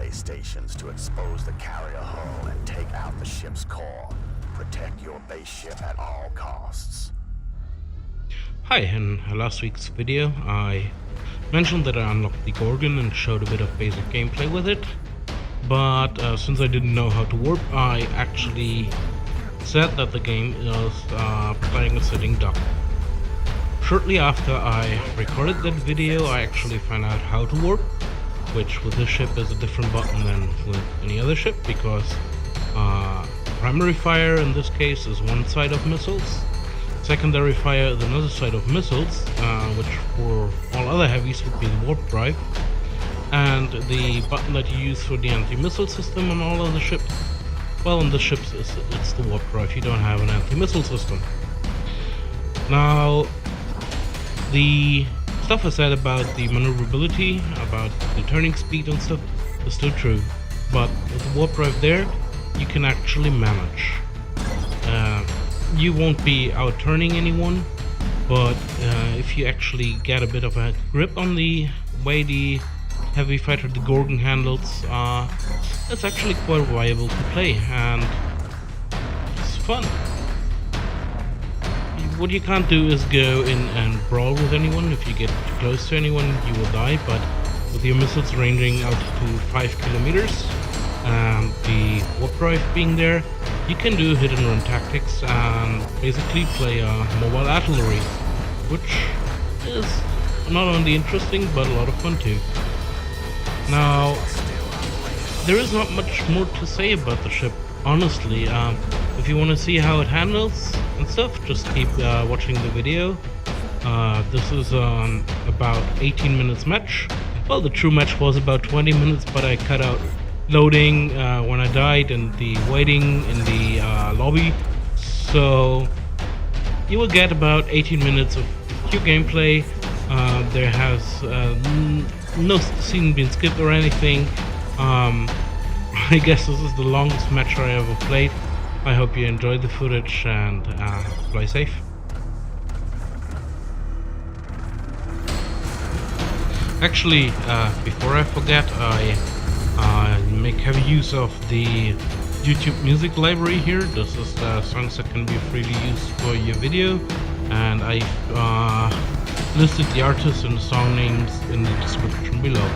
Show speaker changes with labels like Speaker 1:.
Speaker 1: space stations to expose the carrier hull and take out the ship's core. Protect your base ship at all costs.
Speaker 2: Hi, in last week's video I mentioned that I unlocked the Gorgon and showed a bit of basic gameplay with it, but since I didn't know how to warp, I actually said that the game is playing a sitting duck. Shortly after I recorded that video, I actually found out how to warp, which with this ship is a different button than with any other ship, because primary fire in this case is one side of missiles, secondary fire is another side of missiles, which for all other heavies would be the warp drive, and the button that you use for the anti-missile system on all other ships, well, on the ships it's the warp drive. You don't have an anti-missile system. Now, the stuff I said about the maneuverability, about the turning speed and stuff is still true, but with the warp drive there, you can actually manage. You won't be out turning anyone, but if you actually get a bit of a grip on the way the heavy fighter, the Gorgon, handles, it's actually quite viable to play, and it's fun. What you can't do is go in and brawl with anyone. If you get too close to anyone, you will die, but with your missiles ranging out to 5 kilometers and the warp drive being there, you can do hit and run tactics and basically play mobile artillery, which is not only interesting but a lot of fun too. Now, there is not much more to say about the ship, honestly. If you want to see how it handles and stuff, just keep watching the video. This is about 18 minutes match. Well, the true match was about 20 minutes, but I cut out loading when I died and the waiting in the lobby. So you will get about 18 minutes of pure gameplay. There has no scene been skipped or anything. I guess this is the longest match I ever played. I hope you enjoyed the footage and play safe. Actually, before I forget, I make heavy use of the YouTube music library here. This is songs that can be freely used for your video, and I listed the artists and song names in the description below.